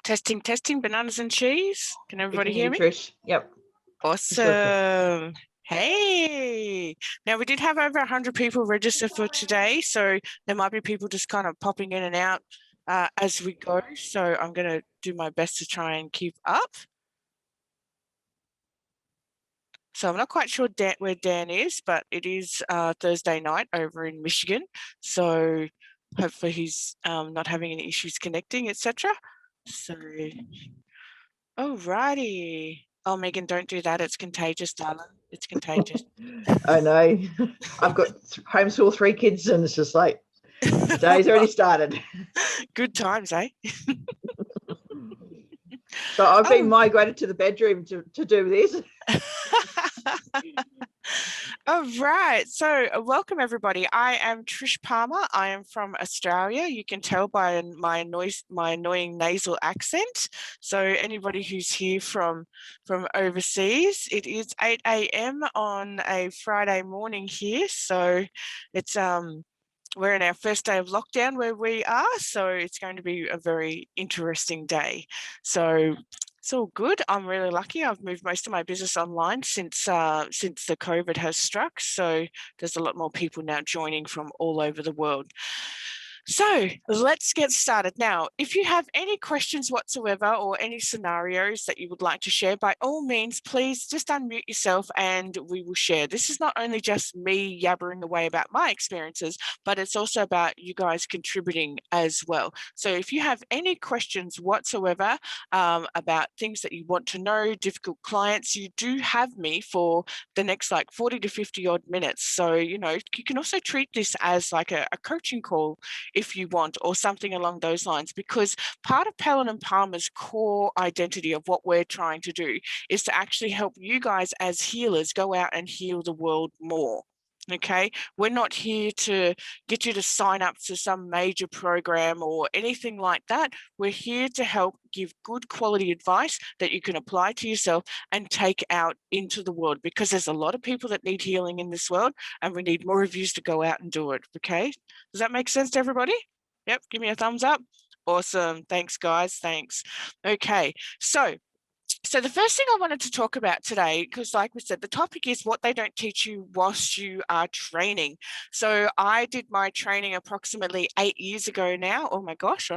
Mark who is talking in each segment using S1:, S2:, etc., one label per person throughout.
S1: Testing, testing, bananas and cheese. Can
S2: We
S1: everybody
S2: can hear
S1: hear
S2: you,
S1: me?
S2: Trish. Yep.
S1: Awesome. Hey. Now, we did have over 100 people register for today, so there might be people just kind of popping in and out as we go. So I'm going to do my best to try and keep up. So I'm not quite sure where Dan is, but it is Thursday night over in Michigan. So hopefully he's not having any issues connecting, etc. So, alrighty. Oh, Megan, don't do that. It's contagious, darling. It's contagious.
S2: I know. I've got homeschool 3 kids, and it's just like the day's already started.
S1: Good times, eh?
S2: So I've been migrated to the bedroom to do this.
S1: All right. So welcome, everybody. I am Trish Palmer. I am from Australia. You can tell by my annoying nasal accent. So anybody who's here from overseas, it is 8 a.m. on a Friday morning here. So it's we're in our first day of lockdown where we are, so it's going to be a very interesting day. So it's all good. I'm really lucky. I've moved most of my business online since the COVID has struck. So there's a lot more people now joining from all over the world. So let's get started. Now, if you have any questions whatsoever or any scenarios that you would like to share, by all means, please just unmute yourself and we will share. This is not only just me yabbering away about my experiences, but it's also about you guys contributing as well. So if you have any questions whatsoever about things that you want to know, difficult clients, you do have me for the next like 40 to 50 odd minutes. So, you can also treat this as like a coaching call if you want, or something along those lines, because part of Pellen and Palmer's core identity of what we're trying to do is to actually help you guys as healers go out and heal the world more. Okay, we're not here to get you to sign up to some major program or anything like that. We're here to help give good quality advice that you can apply to yourself and take out into the world, because there's a lot of people that need healing in this world and we need more of you to go out and do it. Okay, does that make sense to everybody? Yep, give me a thumbs up. Awesome. Thanks, guys. Thanks. Okay, so the first thing I wanted to talk about today, because like we said, the topic is what they don't teach you whilst you are training. So I did my training approximately 8 years ago now. Oh my gosh,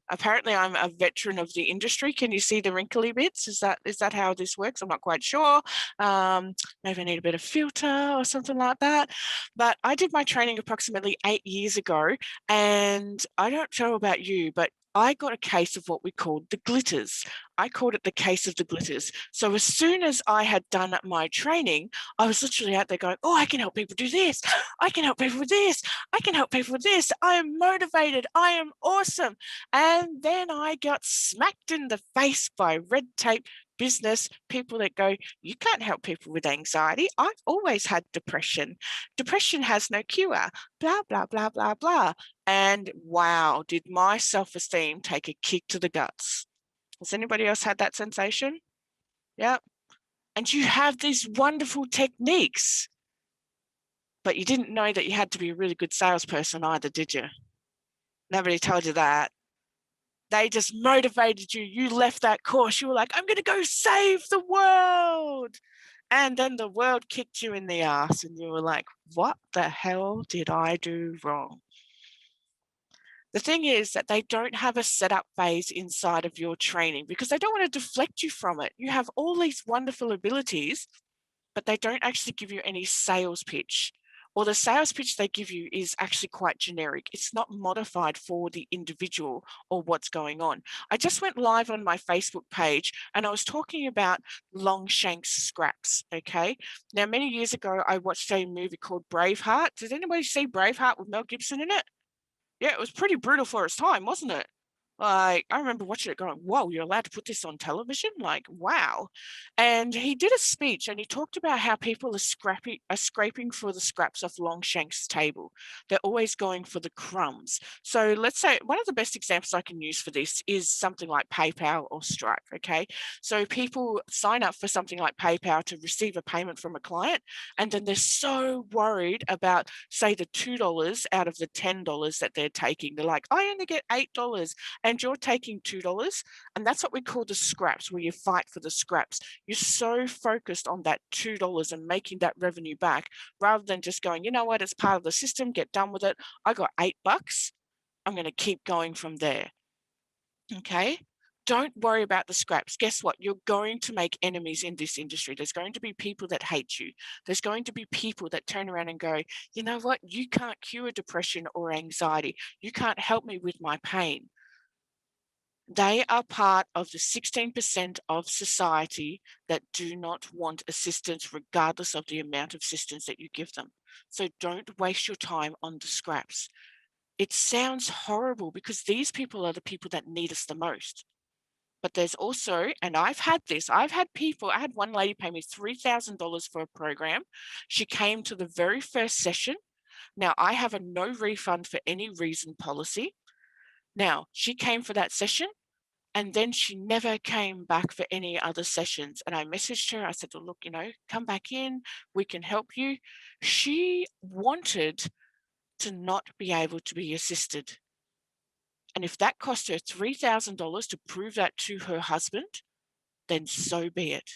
S1: apparently I'm a veteran of the industry. Can you see the wrinkly bits? Is that how this works? I'm not quite sure. Maybe I need a bit of filter or something like that. But I did my training approximately 8 years ago, and I don't know about you, but I got a case of what we called the glitters. I called it the case of the glitters. So as soon as I had done my training, I was literally out there going, oh, I can help people do this. I can help people with this. I can help people with this. I am motivated. I am awesome. And then I got smacked in the face by red tape business people that go, you can't help people with anxiety. I've always had depression. Depression has no cure. Blah, blah, blah, blah, blah. And wow, did my self-esteem take a kick to the guts. Has anybody else had that sensation? Yeah. And you have these wonderful techniques, but you didn't know that you had to be a really good salesperson either, did you? Nobody told you that. They just motivated you. You left that course. You were like, I'm going to go save the world. And then the world kicked you in the ass and you were like, what the hell did I do wrong? The thing is that they don't have a setup phase inside of your training because they don't want to deflect you from it. You have all these wonderful abilities, but they don't actually give you any sales pitch. Or the sales pitch they give you is actually quite generic. It's not modified for the individual or what's going on. I just went live on my Facebook page and I was talking about Longshanks scraps, okay? Now, many years ago, I watched a movie called Braveheart. Did anybody see Braveheart with Mel Gibson in it? Yeah, it was pretty brutal for its time, wasn't it? Like, I remember watching it going, whoa, you're allowed to put this on television? Like, wow. And he did a speech and he talked about how people are scraping for the scraps off Longshanks' table. They're always going for the crumbs. So let's say one of the best examples I can use for this is something like PayPal or Stripe, okay? So people sign up for something like PayPal to receive a payment from a client, and then they're so worried about, say, the $2 out of the $10 that they're taking. They're like, I only get $8. and you're taking $2, and that's what we call the scraps, where you fight for the scraps. You're so focused on that $2 and making that revenue back, rather than just going, you know what, it's part of the system, get done with it. I got $8. I'm going to keep going from there. Okay. Don't worry about the scraps. Guess what? You're going to make enemies in this industry. There's going to be people that hate you. There's going to be people that turn around and go, you know what? You can't cure depression or anxiety. You can't help me with my pain. They are part of the 16% of society that do not want assistance, regardless of the amount of assistance that you give them. So don't waste your time on the scraps. It sounds horrible because these people are the people that need us the most. But there's also, and I've had this, I had one lady pay me $3,000 for a program. She came to the very first session. Now, I have a no refund for any reason policy. Now, she came for that session, and then she never came back for any other sessions. And I messaged her. I said, well, look, come back in. We can help you. She wanted to not be able to be assisted. And if that cost her $3,000 to prove that to her husband, then so be it.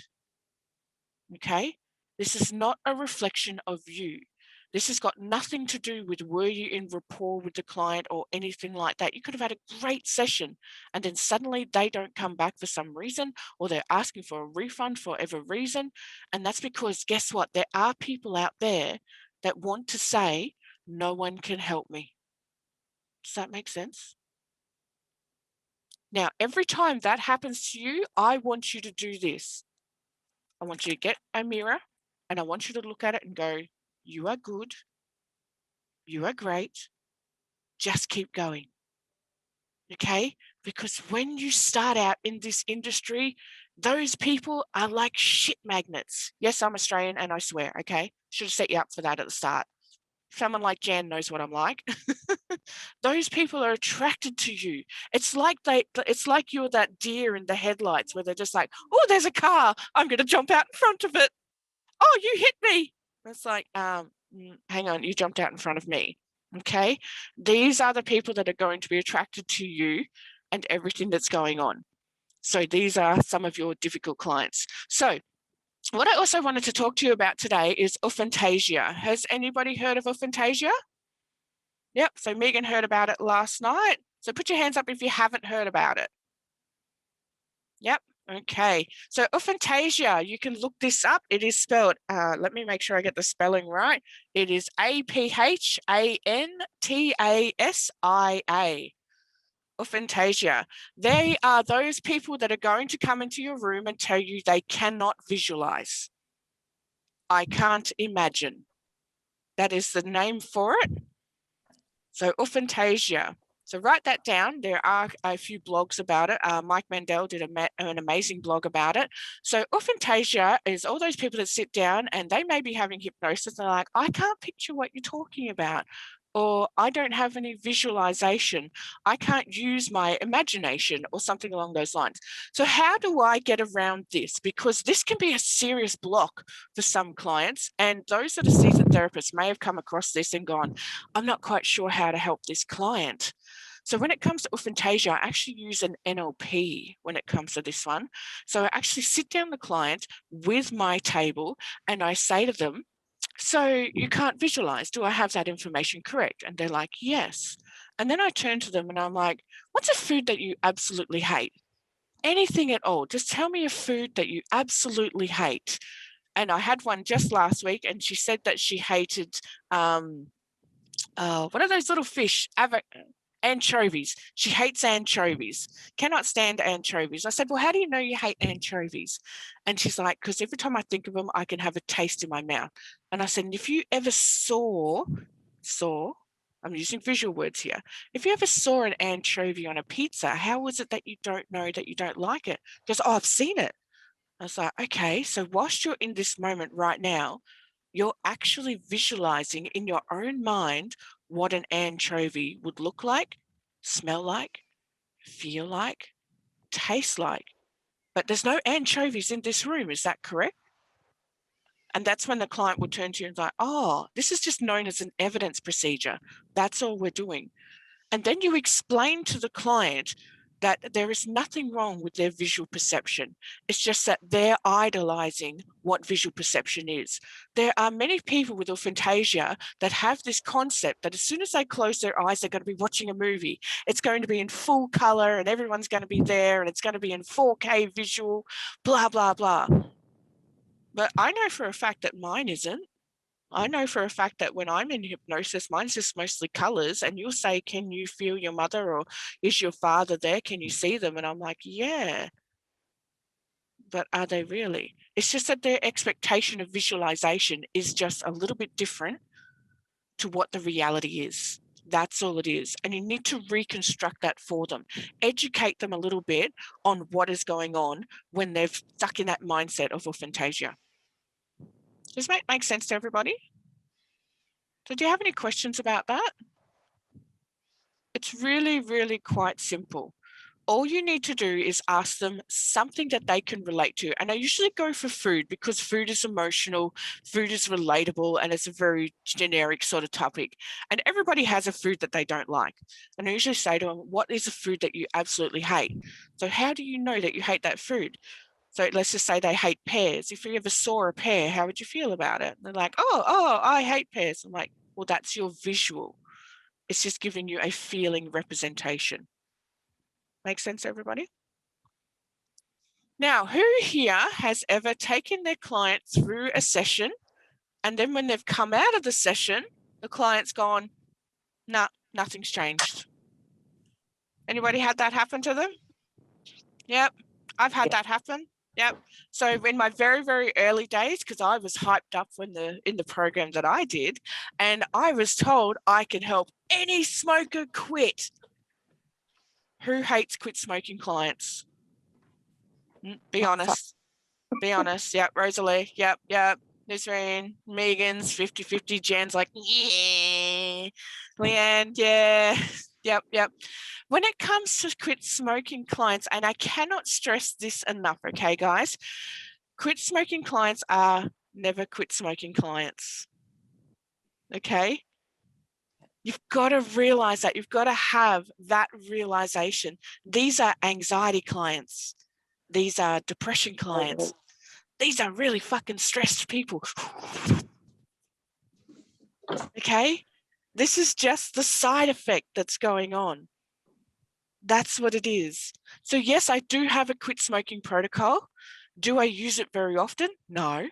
S1: Okay? This is not a reflection of you. This has got nothing to do with were you in rapport with the client or anything like that. You could have had a great session, and then suddenly they don't come back for some reason, or they're asking for a refund for whatever reason. And that's because, guess what? There are people out there that want to say, no one can help me. Does that make sense? Now, every time that happens to you, I want you to do this. I want you to get a mirror, and I want you to look at it and go, you are good. You are great. Just keep going. Okay? Because when you start out in this industry, those people are like shit magnets. Yes, I'm Australian and I swear, okay? Should have set you up for that at the start. Someone like Jan knows what I'm like. Those people are attracted to you. It's like you're that deer in the headlights where they're just like, oh, there's a car. I'm going to jump out in front of it. Oh, you hit me. It's like, hang on, you jumped out in front of me. Okay. These are the people that are going to be attracted to you and everything that's going on. So these are some of your difficult clients. So what I also wanted to talk to you about today is aphantasia. Has anybody heard of aphantasia? Yep. So Megan heard about it last night. So put your hands up if you haven't heard about it. Yep. Okay. So aphantasia, you can look this up. It is spelled, let me make sure I get the spelling right. It is aphantasia. Aphantasia. They are those people that are going to come into your room and tell you they cannot visualize. I can't imagine. That is the name for it. So aphantasia. So write that down. There are a few blogs about it. Mike Mandel did an amazing blog about it. So aphantasia is all those people that sit down and they may be having hypnosis. They're like, I can't picture what you're talking about. Or I don't have any visualization. I can't use my imagination or something along those lines. So how do I get around this? Because this can be a serious block for some clients. And those that are seasoned therapists may have come across this and gone, I'm not quite sure how to help this client. So when it comes to aphantasia, I actually use an NLP when it comes to this one. So I actually sit down the client with my table and I say to them, so you can't visualize, do I have that information correct? And they're like, yes. And then I turn to them and I'm like, what's a food that you absolutely hate? Anything at all. Just tell me a food that you absolutely hate. And I had one just last week and she said that she hated, what are those little fish? Anchovies. She hates anchovies, cannot stand anchovies. I said, well, how do you know you hate anchovies? And she's like, because every time I think of them, I can have a taste in my mouth. And I said, if you ever saw, I'm using visual words here. If you ever saw an anchovy on a pizza, how was it that you don't know that you don't like it? Because, oh, I've seen it. I was like, okay, so whilst you're in this moment right now, you're actually visualizing in your own mind what an anchovy would look like, smell like, feel like, taste like. But there's no anchovies in this room. Is that correct? And that's when the client would turn to you and like, oh, this is just known as an evidence procedure. That's all we're doing. And then you explain to the client that there is nothing wrong with their visual perception. It's just that they're idolizing what visual perception is. There are many people with aphantasia that have this concept that as soon as they close their eyes, they're going to be watching a movie. It's going to be in full color and everyone's going to be there and it's going to be in 4K visual, blah, blah, blah. But I know for a fact that mine isn't. I know for a fact that when I'm in hypnosis, mine's just mostly colors. And you'll say, can you feel your mother or is your father there? Can you see them? And I'm like, yeah. But are they really? It's just that their expectation of visualization is just a little bit different to what the reality is. That's all it is. And you need to reconstruct that for them. Educate them a little bit on what is going on when they've stuck in that mindset of aphantasia. Does that make sense to everybody? So do you have any questions about that? It's really, really quite simple. All you need to do is ask them something that they can relate to. And I usually go for food because food is emotional, food is relatable, and it's a very generic sort of topic. And everybody has a food that they don't like. And I usually say to them, what is a food that you absolutely hate? So how do you know that you hate that food? So let's just say they hate pears. If you ever saw a pear, how would you feel about it? And they're like, oh, I hate pears. I'm like, well, that's your visual. It's just giving you a feeling representation. Make sense, everybody? Now, who here has ever taken their client through a session and then when they've come out of the session, the client's gone, nah, nothing's changed? Anybody had that happen to them? Yep, I've had that happen. Yep. So in my very, very early days, because I was hyped up when in the program that I did, and I was told I can help any smoker quit. Who hates quit smoking clients? Be honest. Be honest. Yep. Rosalie. Yep. Nisreen, Megan's 50-50. Jan's like, yeah. Leanne, yeah. Yep. When it comes to quit smoking clients, and I cannot stress this enough, okay, guys, quit smoking clients are never quit smoking clients. Okay? You've got to realize that. You've got to have that realization. These are anxiety clients. These are depression clients. These are really fucking stressed people. Okay? This is just the side effect that's going on. That's what it is. So yes, I do have a quit smoking protocol. Do I use it very often? No.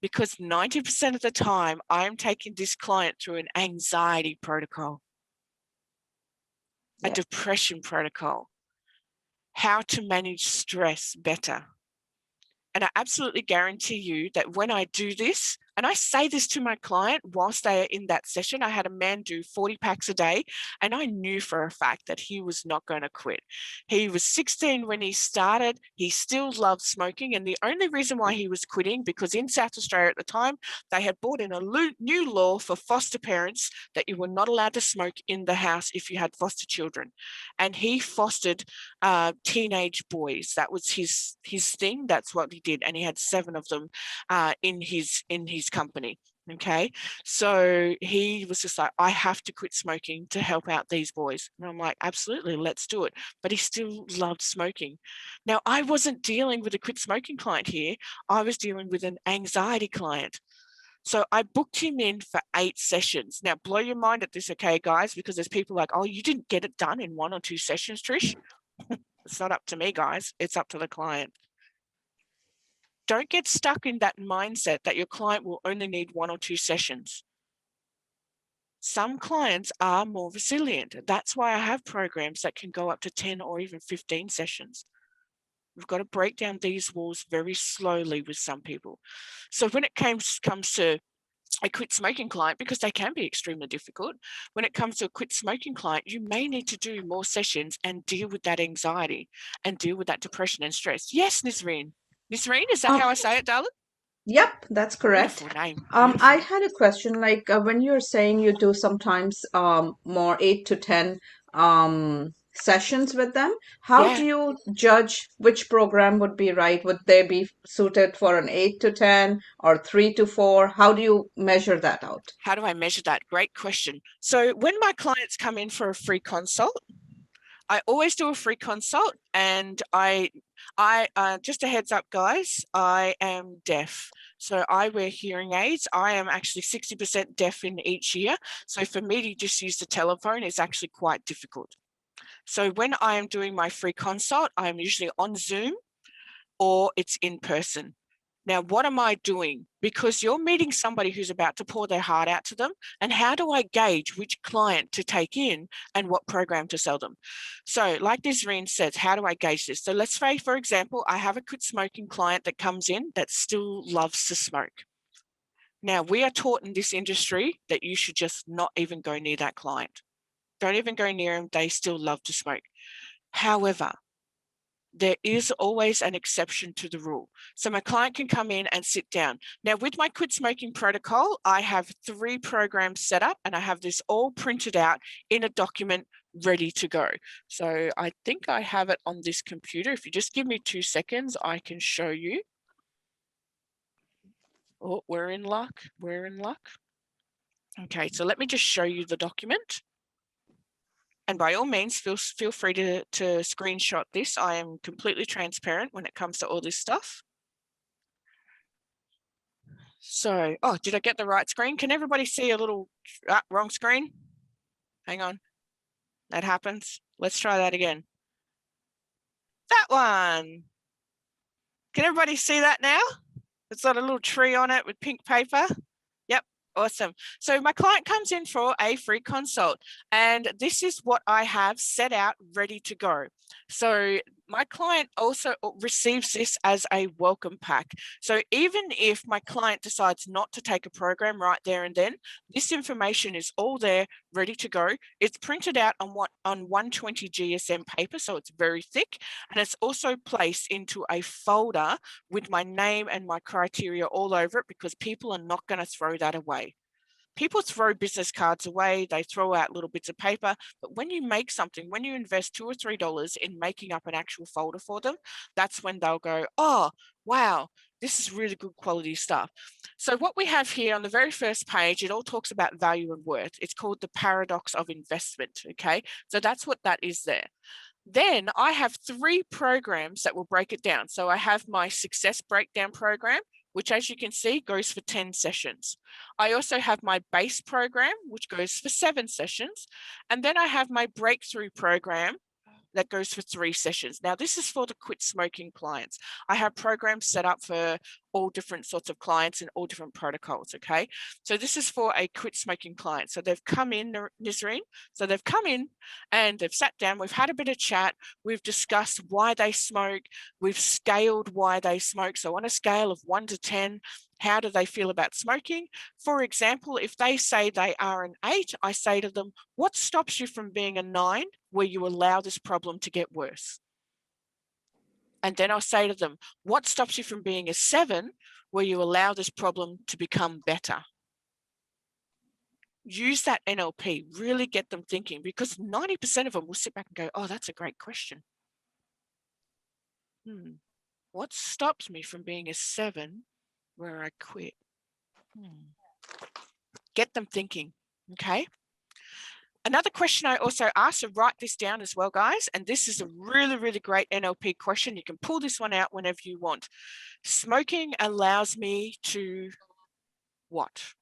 S1: Because 90% of the time, I'm taking this client through an anxiety protocol, a depression protocol, how to manage stress better. And I absolutely guarantee you that when I do this, and I say this to my client whilst they are in that session, I had a man do 40 packs a day, and I knew for a fact that he was not going to quit. He was 16 when he started. He still loved smoking. And the only reason why he was quitting, because in South Australia at the time, they had brought in a new law for foster parents that you were not allowed to smoke in the house if you had foster children. And he fostered teenage boys. That was his thing. That's what he did, and he had 7 of them in his company. Okay, so he was just like, I have to quit smoking to help out these boys. And I'm like, absolutely, let's do it. But he still loved smoking. Now, I wasn't dealing with a quit smoking client here. I was dealing with an anxiety client. So I booked him in for 8 sessions. Now, blow your mind at this, okay, guys, because there's people like, oh, you didn't get it done in 1 or 2 sessions, Trish. It's not up to me, guys. It's up to the client. Don't get stuck in that mindset that your client will only need 1 or 2 sessions. Some clients are more resilient. That's why I have programs that can go up to 10 or even 15 sessions. We've got to break down these walls very slowly with some people. So when it comes to a quit smoking client, because they can be extremely difficult, when it comes to a quit smoking client, you may need to do more sessions and deal with that anxiety and deal with that depression and stress. Yes, Nisreen. Nisreen, is that how I say it, darling?
S3: Yep, that's correct.
S1: Beautiful name.
S3: I had a question, like when you're saying you do sometimes more 8 to 10 sessions with them, how do you judge which program would be right? Would they be suited for an 8 to 10 or 3 to 4? How do you measure that out?
S1: How do I measure that? Great question. So when my clients come in for a free consult, I always do a free consult, and I just a heads up, guys, I am deaf. So I wear hearing aids. I am actually 60% deaf in each ear. So for me to just use the telephone is actually quite difficult. So when I am doing my free consult, I'm usually on Zoom or it's in person. Now, what am I doing? Because you're meeting somebody who's about to pour their heart out to them. And how do I gauge which client to take in and what program to sell them? So like Nisreen says, how do I gauge this? So let's say, for example, I have a quit smoking client that comes in that still loves to smoke. Now, we are taught in this industry that you should just not even go near that client. Don't even go near them. They still love to smoke. However, there is always an exception to the rule. So my client can come in and sit down. Now with my quit smoking protocol, I have 3 programs set up and I have this all printed out in a document ready to go. So I think I have it on this computer. If you just give me 2 seconds, I can show you. Oh, we're in luck. We're in luck. Okay, so let me just show you the document. And by all means, feel free to screenshot this. I am completely transparent when it comes to all this stuff. So, oh, did I get the right screen? Can everybody see a little, wrong screen? Hang on. That happens. Let's try that again. That one. Can everybody see that now? It's got a little tree on it with pink paper. Yep. Awesome. So my client comes in for a free consult, and this is what I have set out ready to go. So my client also receives this as a welcome pack. So even if my client decides not to take a program right there and then, this information is all there, ready to go. It's printed out on 120 GSM paper, so it's very thick, and it's also placed into a folder with my name and my criteria all over it, because people are not going to throw that away. People throw business cards away, they throw out little bits of paper, but when you make something, when you invest $2 or $3 in making up an actual folder for them, that's when they'll go, oh, wow, this is really good quality stuff. So what we have here on the very first page, it all talks about value and worth. It's called the paradox of investment, okay? So that's what that is there. Then I have 3 programs that will break it down. So I have my success breakdown program, which as you can see goes for 10 sessions. I also have my base program, which goes for 7 sessions. And then I have my breakthrough program that goes for 3 sessions. Now, this is for the quit smoking clients. I have programs set up for all different sorts of clients and all different protocols, okay? So this is for a quit smoking client. So they've come in, Nisreen, so they've come in and they've sat down, we've had a bit of chat, we've discussed why they smoke, we've scaled why they smoke. So on a scale of 1 to 10, how do they feel about smoking? For example, if they say they are an 8, I say to them, what stops you from being a 9 where you allow this problem to get worse? And then I'll say to them, what stops you from being a 7 where you allow this problem to become better? Use that NLP, really get them thinking, because 90% of them will sit back and go, oh, that's a great question. What stops me from being a 7 where I quit? Get them thinking, okay? Another question I also ask, so write this down as well, guys, and this is a really, really great NLP question. You can pull this one out whenever you want. Smoking allows me to what?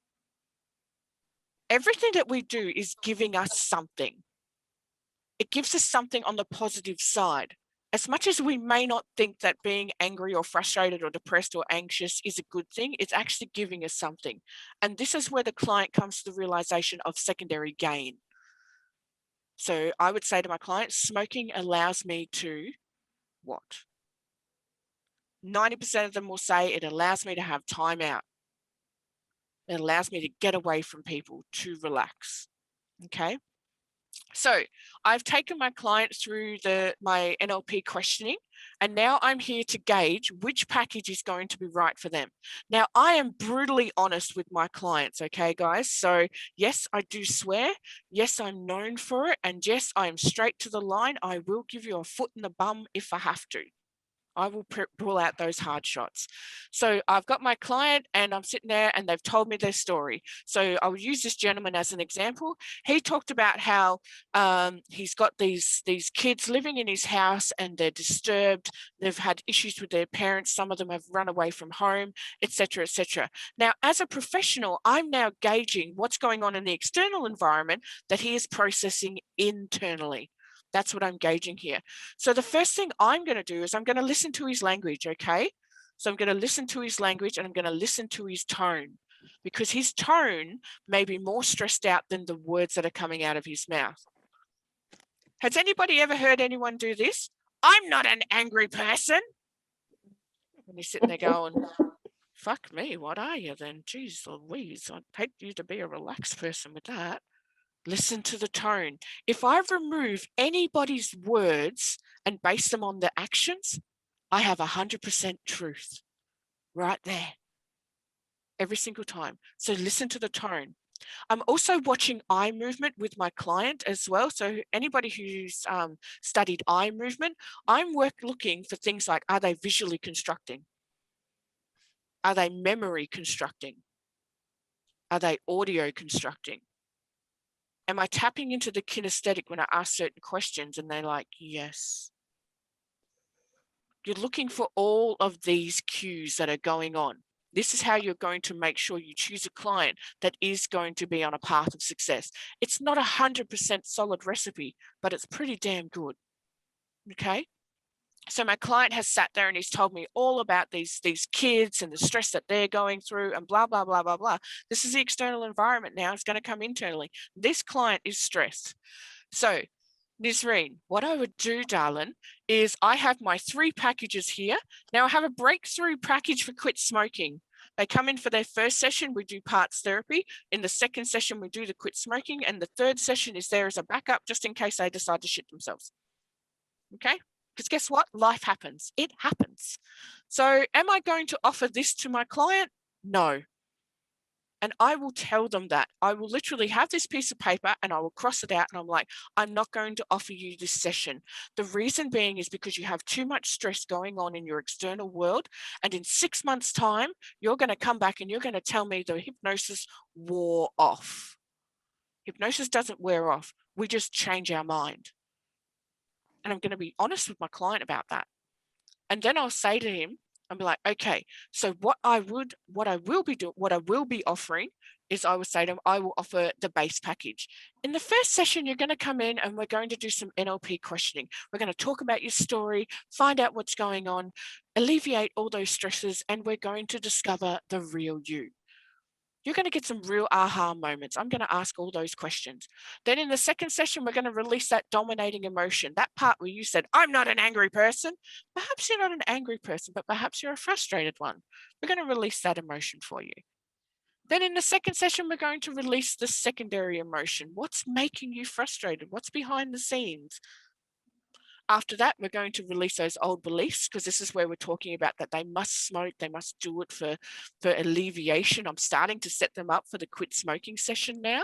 S1: Everything that we do is giving us something. It gives us something on the positive side. As much as we may not think that being angry or frustrated or depressed or anxious is a good thing, it's actually giving us something. And this is where the client comes to the realization of secondary gain. So I would say to my clients, smoking allows me to what? 90% of them will say it allows me to have time out. It allows me to get away from people, to relax. Okay. So I've taken my client through my NLP questioning, and now I'm here to gauge which package is going to be right for them. Now, I am brutally honest with my clients, okay, guys? So yes, I do swear. Yes, I'm known for it. And yes, I am straight to the line. I will give you a foot in the bum if I have to. I will pull out those hard shots. So I've got my client and I'm sitting there and they've told me their story. So I'll use this gentleman as an example. He talked about how he's got these kids living in his house and they're disturbed. They've had issues with their parents. Some of them have run away from home, etc., etc. Now, as a professional, I'm now gauging what's going on in the external environment that he is processing internally. That's what I'm gauging here. So the first thing I'm going to do is I'm going to listen to his language, okay? So I'm going to listen to his language and I'm going to listen to his tone, because his tone may be more stressed out than the words that are coming out of his mouth. Has anybody ever heard anyone do this? I'm not an angry person. And you're sitting there going, fuck me, what are you then? Jeez Louise, I'd hate you to be a relaxed person with that. Listen to the tone. If I remove anybody's words and base them on the actions, I have 100% truth right there every single time. So listen to the tone. I'm also watching eye movement with my client as well. So anybody who's studied eye movement, I'm looking for things like, are they visually constructing? Are they memory constructing? Are they audio constructing? Am I tapping into the kinesthetic when I ask certain questions and they're like, yes. You're looking for all of these cues that are going on. This is how you're going to make sure you choose a client that is going to be on a path of success. It's not 100% solid recipe, but it's pretty damn good. Okay. So my client has sat there and he's told me all about these kids and the stress that they're going through and blah, blah, blah, blah, blah. This is the external environment now. It's going to come internally. This client is stressed. So Nisreen, what I would do, darling, is I have my 3 packages here. Now I have a breakthrough package for quit smoking. They come in for their first session, we do parts therapy. In the second session, we do the quit smoking. And the third session is there as a backup just in case they decide to shit themselves. Okay? Because guess what? Life happens. It happens. So am I going to offer this to my client? No. And I will tell them that. I will literally have this piece of paper and I will cross it out and I'm like, I'm not going to offer you this session. The reason being is because you have too much stress going on in your external world. And in 6 months' time, you're going to come back and you're going to tell me the hypnosis wore off. Hypnosis doesn't wear off. We just change our mind. And I'm going to be honest with my client about that. And then I'll say to him, I'll be like, okay, so what I will be offering is I would say to him, I will offer the base package. In the first session, you're going to come in and we're going to do some NLP questioning. We're going to talk about your story, find out what's going on, alleviate all those stresses, and we're going to discover the real you. You're going to get some real aha moments. I'm going to ask all those questions. Then in the second session, we're going to release that dominating emotion, that part where you said, I'm not an angry person. Perhaps you're not an angry person, but perhaps you're a frustrated one. We're going to release that emotion for you. Then in the second session, we're going to release the secondary emotion. What's making you frustrated? What's behind the scenes? After that, we're going to release those old beliefs, because this is where we're talking about that they must smoke, they must do it for alleviation. I'm starting to set them up for the quit smoking session now.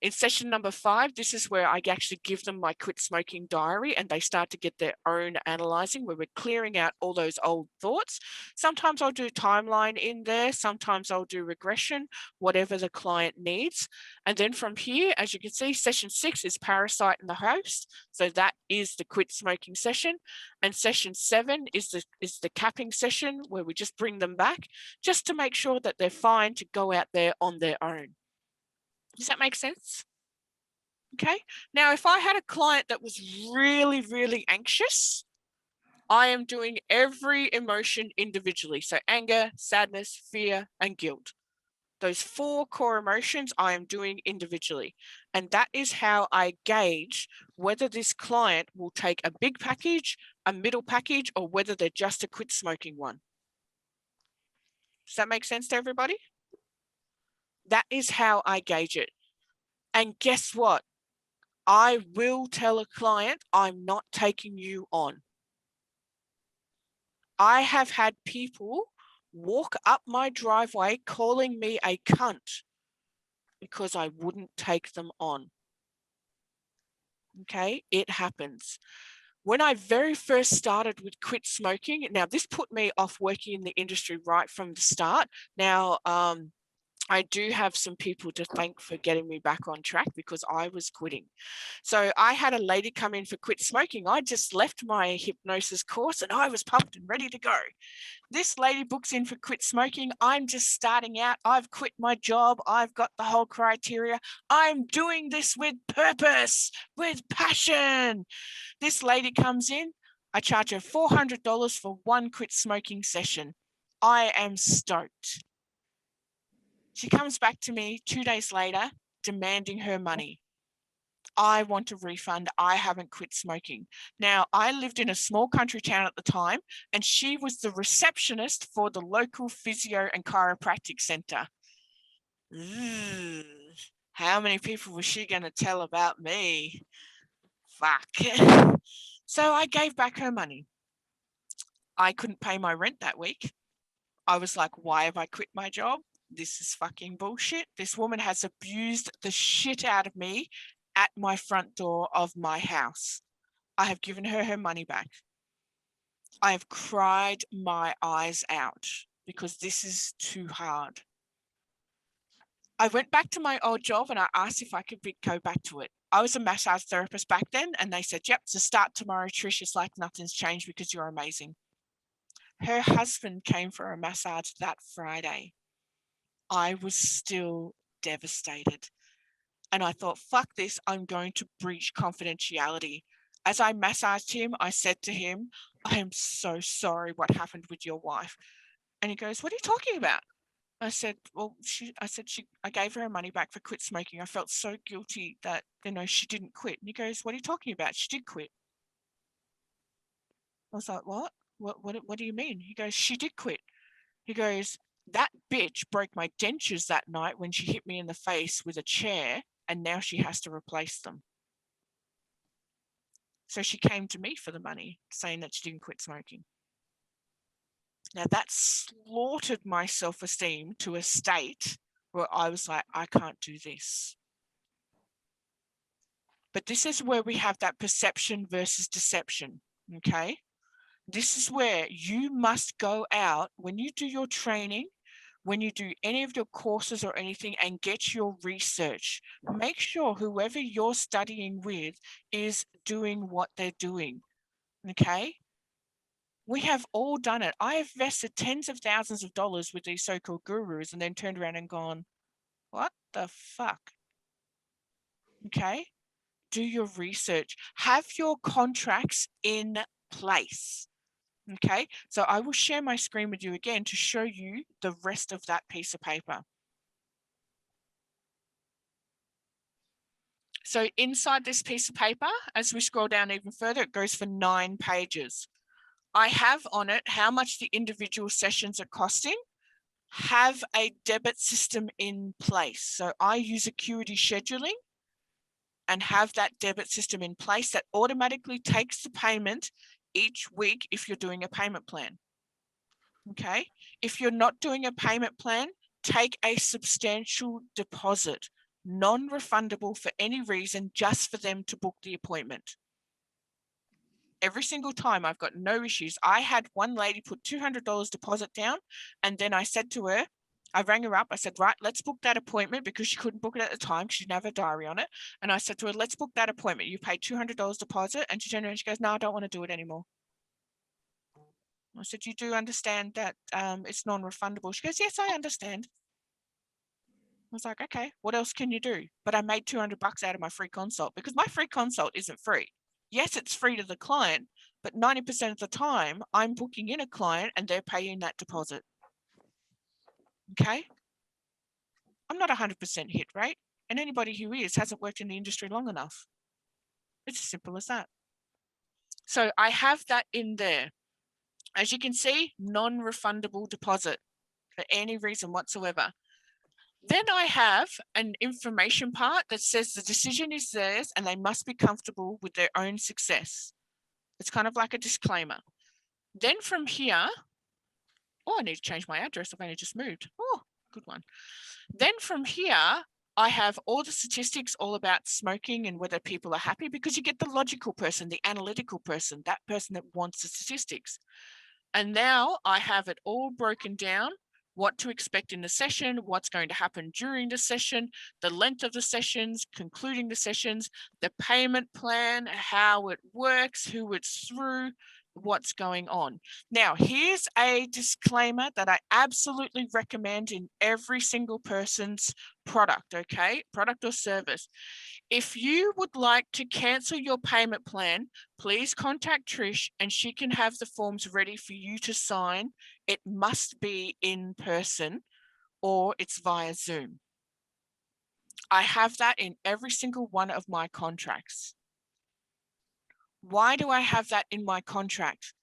S1: In session number 5, this is where I actually give them my quit smoking diary and they start to get their own analyzing, where we're clearing out all those old thoughts. Sometimes I'll do timeline in there. Sometimes I'll do regression, whatever the client needs. And then from here, as you can see, session 6 is parasite and the host. So that is the quit smoking session. And session 7 is the capping session, where we just bring them back just to make sure that they're fine to go out there on their own. Does that make sense? Okay. Now, if I had a client that was really, really anxious, I am doing every emotion individually. So anger, sadness, fear, and guilt. Those 4 core emotions I am doing individually. And that is how I gauge whether this client will take a big package, a middle package, or whether they're just a quit smoking one. Does that make sense to everybody? That is how I gauge it. And guess what? I will tell a client, I'm not taking you on. I have had people walk up my driveway calling me a cunt because I wouldn't take them on. Okay, it happens. When I very first started with quit smoking, now this put me off working in the industry right from the start. Now, I do have some people to thank for getting me back on track because I was quitting. So I had a lady come in for quit smoking. I just left my hypnosis course and I was pumped and ready to go. This lady books in for quit smoking. I'm just starting out. I've quit my job. I've got the whole criteria. I'm doing this with purpose, with passion. This lady comes in. I charge her $400 for one quit smoking session. I am stoked. She comes back to me 2 days later, demanding her money. I want a refund. I haven't quit smoking. Now, I lived in a small country town at the time, and she was the receptionist for the local physio and chiropractic center. How many people was she going to tell about me? Fuck. So I gave back her money. I couldn't pay my rent that week. I was like, why have I quit my job? This is fucking bullshit. This woman has abused the shit out of me at my front door of my house. I have given her her money back. I have cried my eyes out because this is too hard. I went back to my old job and I asked if I could go back to it. I was a massage therapist back then, and they said, yep, to start tomorrow, Trish. It's like nothing's changed because you're amazing. Her husband came for a massage that Friday. I was still devastated. And I thought, fuck this, I'm going to breach confidentiality. As I massaged him, I said to him, I am so sorry what happened with your wife. And he goes, what are you talking about? I said, well, I gave her her money back for quit smoking. I felt so guilty that, she didn't quit. And he goes, what are you talking about? She did quit. I was like, what? What do you mean? He goes, she did quit. He goes, that bitch broke my dentures that night when she hit me in the face with a chair, and now she has to replace them. So she came to me for the money, saying that she didn't quit smoking. Now that slaughtered my self-esteem to a state where I was like, I can't do this. But this is where we have that perception versus deception, okay? This is where you must go out when you do your training, when you do any of your courses or anything, and get your research. Make sure whoever you're studying with is doing what they're doing, okay? We have all done it. I have invested tens of thousands of dollars with these so-called gurus and then turned around and gone, what the fuck? Okay? Do your research. Have your contracts in place. Okay? So I will share my screen with you again to show you the rest of that piece of paper. So inside this piece of paper, as we scroll down even further, it goes for 9 pages. I have on it how much the individual sessions are costing. Have a debit system in place. So I use acuity scheduling and have that debit system in place that automatically takes the payment each week if you're doing a payment plan. Okay. If you're not doing a payment plan, take a substantial deposit, non-refundable for any reason, just for them to book the appointment. Every single time, I've got no issues. I had one lady put $200 deposit down, and then I said to her, I rang her up. I said, right, let's book that appointment, because she couldn't book it at the time. She didn't have a diary on it. And I said to her, let's book that appointment. You paid $200 deposit. And she turned around and she goes, no, I don't want to do it anymore. I said, you do understand that it's non-refundable? She goes, yes, I understand. I was like, okay, what else can you do? But I made $200 out of my free consult, because my free consult isn't free. Yes, it's free to the client, but 90% of the time I'm booking in a client and they're paying that deposit. Okay. I'm not 100% hit rate, and anybody who is hasn't worked in the industry long enough. It's as simple as that. So I have that in there. As you can see, non-refundable deposit for any reason whatsoever. Then I have an information part that says the decision is theirs and they must be comfortable with their own success. It's kind of like a disclaimer. Then from here, I need to change my address. I've only just moved. Oh, good one. Then from here, I have all the statistics all about smoking and whether people are happy, because you get the logical person, the analytical person, that person that wants the statistics. And now I have it all broken down, what to expect in the session, what's going to happen during the session, the length of the sessions, concluding the sessions, the payment plan, how it works, who it's through, what's going on. Now, here's a disclaimer that I absolutely recommend in every single person's product, okay? Product or service. If you would like to cancel your payment plan, please contact Trish and she can have the forms ready for you to sign. It must be in person or it's via Zoom. I have that in every single one of my contracts. Why do I have that in my contract?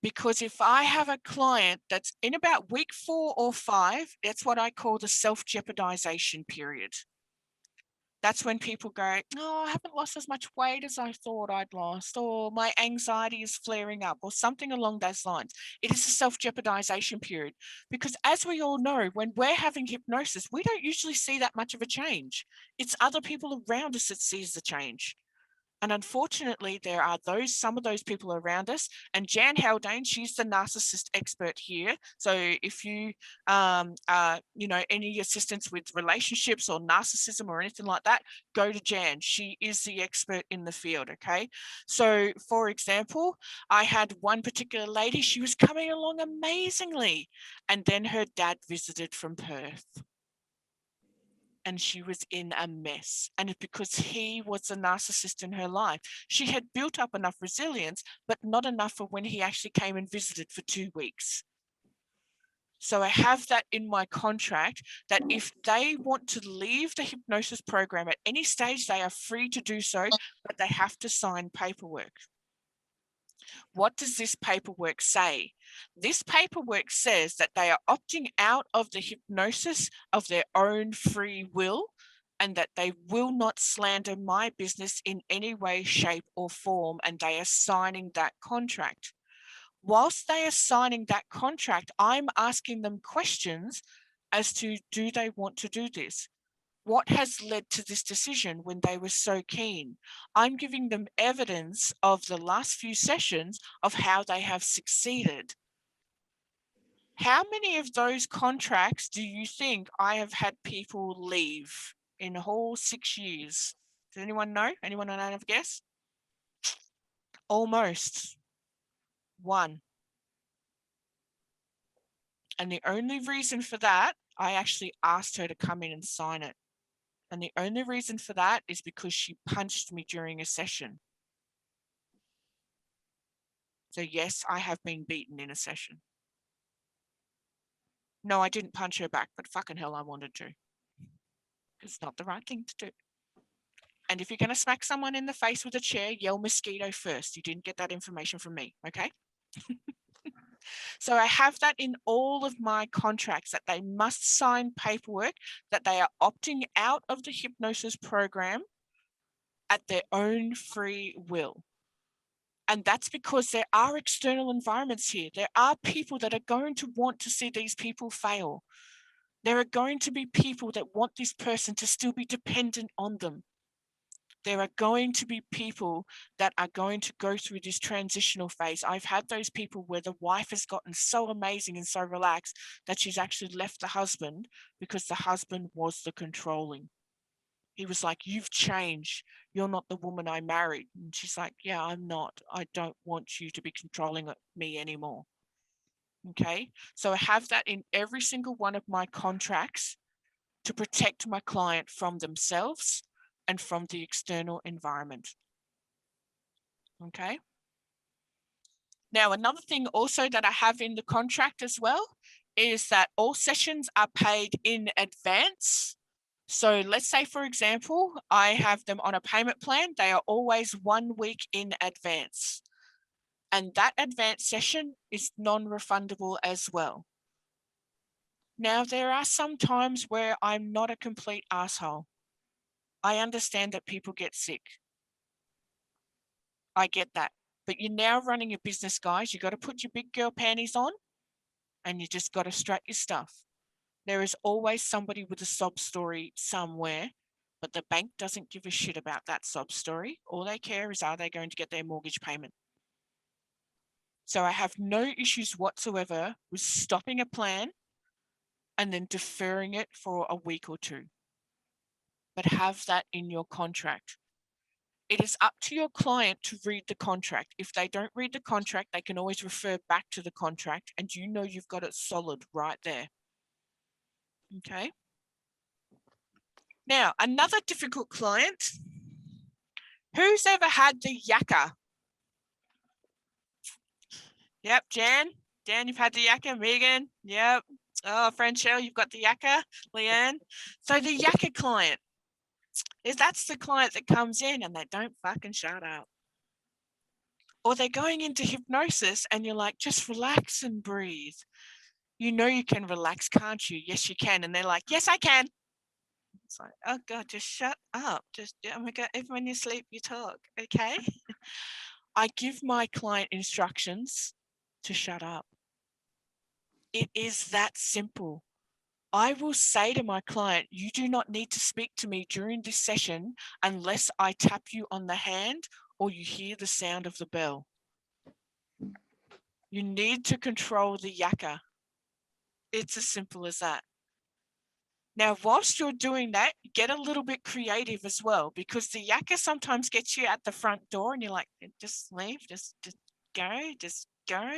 S1: Because if I have a client that's in about week 4 or 5, that's what I call the self-jeopardization period. That's when people go, oh, I haven't lost as much weight as I thought I'd lost, or my anxiety is flaring up, or something along those lines. It is a self-jeopardization period, because as we all know, when we're having hypnosis, we don't usually see that much of a change. It's other people around us that sees the change. And unfortunately, there are some of those people around us. And Jan Haldane, she's the narcissist expert here. So if you, any assistance with relationships or narcissism or anything like that, go to Jan. She is the expert in the field. Okay. So, for example, I had one particular lady. She was coming along amazingly, and then her dad visited from Perth. And she was in a mess. And it's because he was a narcissist in her life. She had built up enough resilience, but not enough for when he actually came and visited for 2 weeks. So I have that in my contract that if they want to leave the hypnosis program at any stage, they are free to do so, but they have to sign paperwork. What does this paperwork say? This paperwork says that they are opting out of the hypnosis of their own free will, and that they will not slander my business in any way, shape, or form, and they are signing that contract. Whilst they are signing that contract, I'm asking them questions as to, do they want to do this? What has led to this decision when they were so keen? I'm giving them evidence of the last few sessions of how they have succeeded. How many of those contracts do you think I have had people leave in the whole 6 years? Does anyone know? Anyone have a guess? Almost. One. And the only reason for that, I actually asked her to come in and sign it. And the only reason for that is because she punched me during a session. So yes, I have been beaten in a session. No, I didn't punch her back, but fucking hell, I wanted to. It's not the right thing to do. And if you're going to smack someone in the face with a chair, yell mosquito first. You didn't get that information from me, okay? So I have that in all of my contracts, that they must sign paperwork that they are opting out of the hypnosis program at their own free will. And that's because there are external environments here. There are people that are going to want to see these people fail. There are going to be people that want this person to still be dependent on them. There are going to be people that are going to go through this transitional phase. I've had those people where the wife has gotten so amazing and so relaxed that she's actually left the husband because the husband was the controlling. He was like, you've changed. You're not the woman I married. And she's like, yeah, I'm not. I don't want you to be controlling me anymore. Okay. So I have that in every single one of my contracts to protect my client from themselves and from the external environment. Okay. Now, another thing also that I have in the contract as well is that all sessions are paid in advance. So let's say, for example, I have them on a payment plan. They are always 1 week in advance. And that advance session is non-refundable as well. Now, there are some times where I'm not a complete asshole. I understand that people get sick. I get that. But you're now running a business, guys. You got to put your big girl panties on and you just got to strut your stuff. There is always somebody with a sob story somewhere, but the bank doesn't give a shit about that sob story. All they care is, are they going to get their mortgage payment? So I have no issues whatsoever with stopping a plan and then deferring it for a week or two. But have that in your contract. It is up to your client to read the contract. If they don't read the contract, they can always refer back to the contract, and you know you've got it solid right there. Okay. Now, another difficult client. Who's ever had the yakka? Yep, Jan. Jan, you've had the yakka. Megan, yep. Oh, friend Cheryl, you've got the yakka. Leanne. So the yakka client that's the client that comes in and they don't fucking shut up. Or they're going into hypnosis and you're like, just relax and breathe. You know you can relax, can't you? Yes, you can. And they're like, yes, I can. It's like, oh God, just shut up. Just, oh my God, even when you sleep, you talk, okay? I give my client instructions to shut up. It is that simple. I will say to my client, you do not need to speak to me during this session unless I tap you on the hand or you hear the sound of the bell. You need to control the yakka. It's as simple as that. Now, whilst you're doing that, get a little bit creative as well, because the yakka sometimes gets you at the front door and you're like, just leave, just go, just go.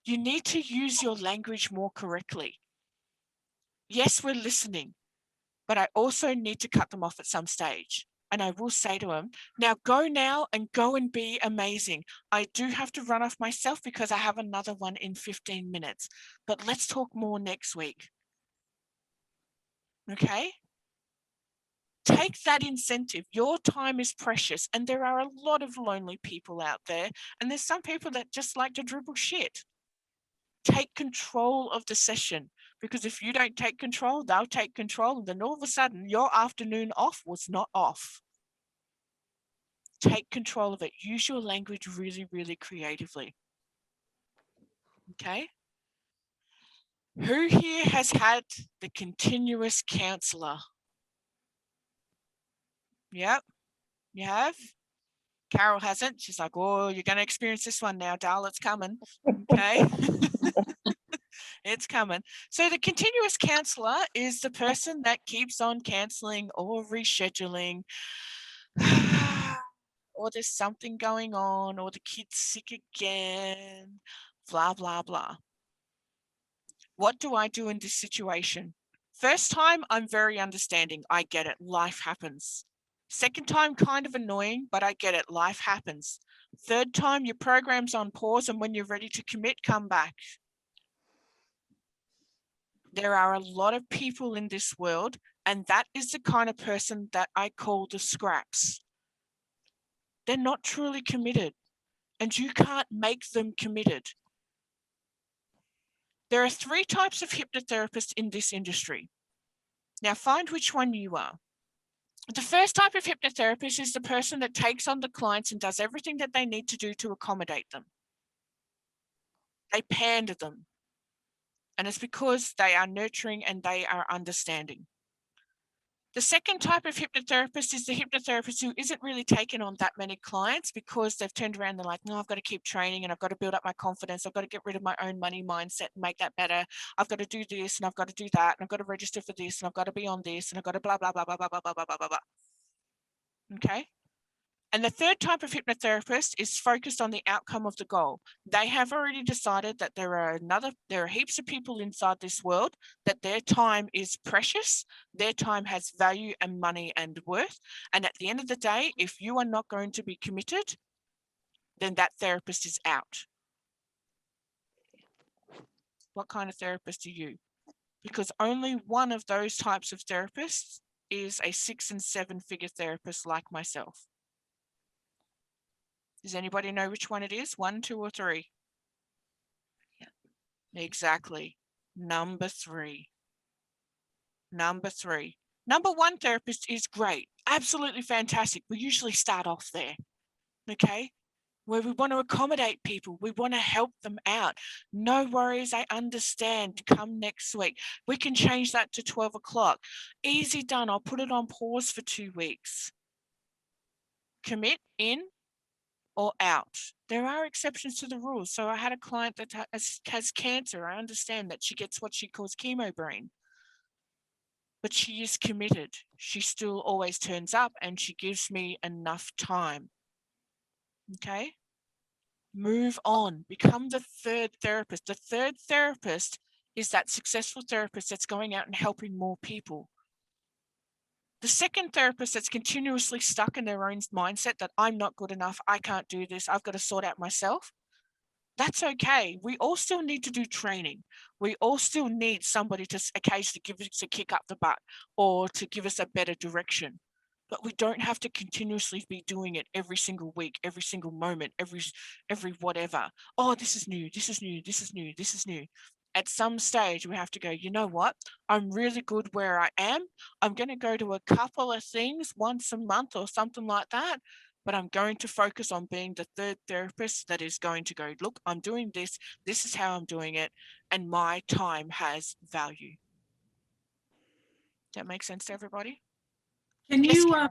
S1: You need to use your language more correctly. Yes, we're listening, but I also need to cut them off at some stage. And I will say to them, now go now and go and be amazing. I do have to run off myself because I have another one in 15 minutes, but let's talk more next week. Okay? Take that incentive. Your time is precious, and there are a lot of lonely people out there, and there's some people that just like to dribble shit. Take control of the session, because if you don't take control, they'll take control, and then all of a sudden your afternoon off was not off. Take control of it. Use your language really, really creatively. Okay? Who here has had the continuous counselor? Yep, you have. Carol hasn't. She's like, oh, you're going to experience this one now, Dal. It's coming. Okay. It's coming. So the continuous counselor is the person that keeps on canceling or rescheduling, or there's something going on, or the kid's sick again, blah, blah, blah. What do I do in this situation? First time, I'm very understanding. I get it. Life happens. Second time, kind of annoying, but I get it. Life happens. Third time, your program's on pause, and when you're ready to commit, come back. There are a lot of people in this world, and that is the kind of person that I call the scraps. They're not truly committed, and you can't make them committed. There are 3 types of hypnotherapists in this industry. Now, find which one you are. The first type of hypnotherapist is the person that takes on the clients and does everything that they need to do to accommodate them. They pander them. And it's because they are nurturing and they are understanding. The second type of hypnotherapist is the hypnotherapist who isn't really taking on that many clients because they've turned around and they're like, no, I've got to keep training and I've got to build up my confidence. I've got to get rid of my own money mindset and make that better. I've got to do this and I've got to do that and I've got to register for this and I've got to be on this and I've got to blah, blah, blah, blah, blah, blah, blah, blah, blah, blah. Okay. And the third type of hypnotherapist is focused on the outcome of the goal. They have already decided that there are heaps of people inside this world, that their time is precious, their time has value and money and worth. And at the end of the day, if you are not going to be committed, then that therapist is out. What kind of therapist are you? Because only one of those types of therapists is a 6- and 7-figure therapist like myself. Does anybody know which one it is? 1, 2, or 3? Yeah. Exactly. Number 3. Number 3. Number 1 therapist is great. Absolutely fantastic. We usually start off there. Okay. where we want to accommodate people. We want to help them out. No worries, I understand. Come next week. We can change that to 12 o'clock. Easy done. I'll put it on pause for 2 weeks. Commit in or out. There are exceptions to the rules. So I had a client that has cancer. I understand that she gets what she calls chemo brain, but she is committed. She still always turns up and she gives me enough time. Okay? Move on. Become the third therapist. The third therapist is that successful therapist that's going out and helping more people. The second therapist that's continuously stuck in their own mindset that I'm not good enough, I can't do this, I've got to sort out myself. That's okay. We all still need to do training. We all still need somebody to occasionally give us a kick up the butt or to give us a better direction. But we don't have to continuously be doing it every single week, every single moment, every whatever. Oh, this is new, this is new, this is new, this is new. At some stage, we have to go, you know what? I'm really good where I am. I'm going to go to a couple of things once a month or something like that. But I'm going to focus on being the third therapist that is going to go, look, I'm doing this. This is how I'm doing it. And my time has value. That makes sense to everybody?
S4: Can
S1: Yes,
S4: you
S1: Karen.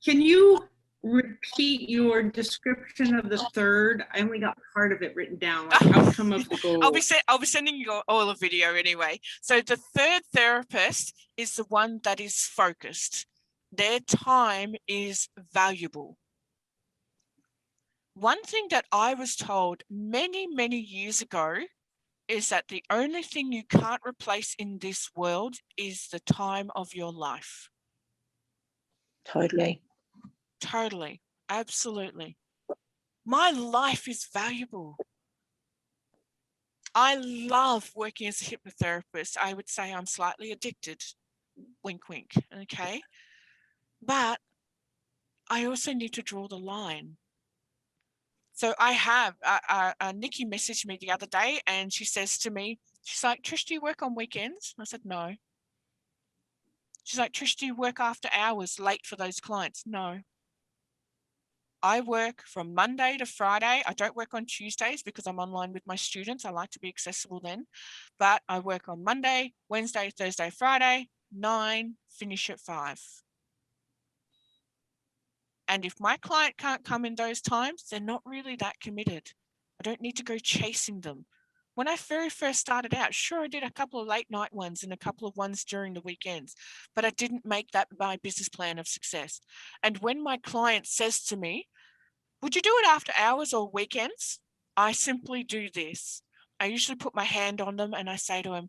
S4: can you repeat your description of the third? I only got part of it written down, like outcome of the goal.
S1: I'll be sending you all a video anyway. So the third therapist is the one that is focused. Their time is valuable. One thing that I was told many, many years ago is that the only thing you can't replace in this world is the time of your life.
S2: Totally.
S1: Totally. Absolutely. My life is valuable. I love working as a hypnotherapist. I would say I'm slightly addicted. Wink, wink. Okay. But I also need to draw the line. So I have, Nikki messaged me the other day and she says to me, she's like, Trish, do you work on weekends? I said, no. She's like, Trish, do you work after hours late for those clients? No. I work from Monday to Friday. I don't work on Tuesdays because I'm online with my students. I like to be accessible then. But I work on Monday, Wednesday, Thursday, Friday, 9, finish at 5. And if my client can't come in those times, they're not really that committed. I don't need to go chasing them. When I very first started out, sure, I did a couple of late night ones and a couple of ones during the weekends, but I didn't make that my business plan of success. And when my client says to me, would you do it after hours or weekends? I simply do this. I usually put my hand on them and I say to them,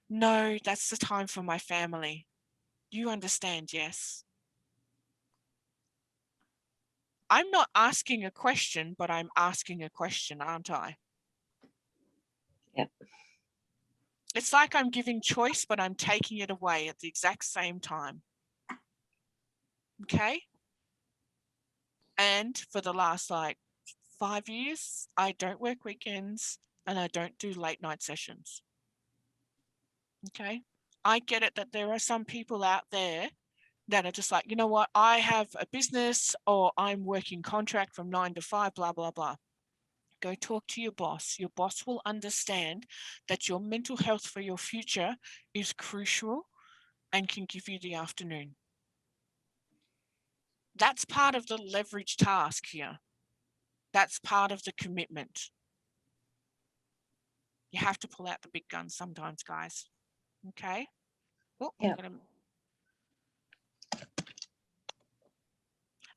S1: no, that's the time for my family. You understand, yes? I'm not asking a question, but I'm asking a question, aren't I?
S2: Yep.
S1: It's like I'm giving choice, but I'm taking it away at the exact same time. Okay? And for the last 5 years, I don't work weekends and I don't do late night sessions. Okay? I get it that there are some people out there that are just like, you know what, I have a business or I'm working contract from 9 to 5, blah, blah, blah. Go talk to your boss. Your boss will understand that your mental health for your future is crucial and can give you the afternoon. That's part of the leverage task here. That's part of the commitment. You have to pull out the big guns sometimes, guys. Okay? Oh,
S2: yeah.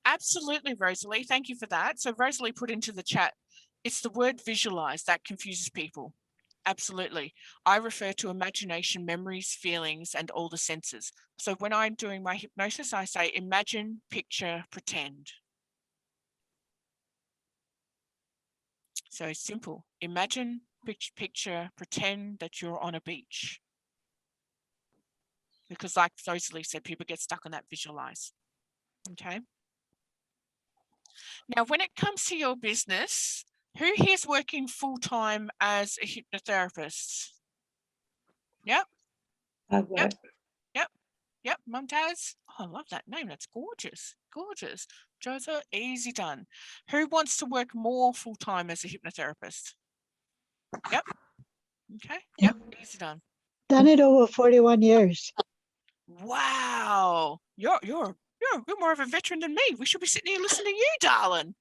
S1: Absolutely, Rosalie. Thank you for that. So Rosalie put into the chat, it's the word visualize that confuses people. Absolutely. I refer to imagination, memories, feelings, and all the senses. So when I'm doing my hypnosis, I say imagine, picture, pretend. So simple. Imagine, picture, pretend that you're on a beach. Because like Rosalie said, people get stuck on that visualize. Okay. Now, when it comes to your business, who here's working full-time as a hypnotherapist? Yep.
S2: I work.
S1: Yep. Mumtaz. Oh, I love that name. That's gorgeous. Gorgeous. Josa, easy done. Who wants to work more full-time as a hypnotherapist? Yep. Okay. Yep. Easy done.
S5: Done it over 41 years.
S1: Wow. You're more of a veteran than me. We should be sitting here listening to you, darling.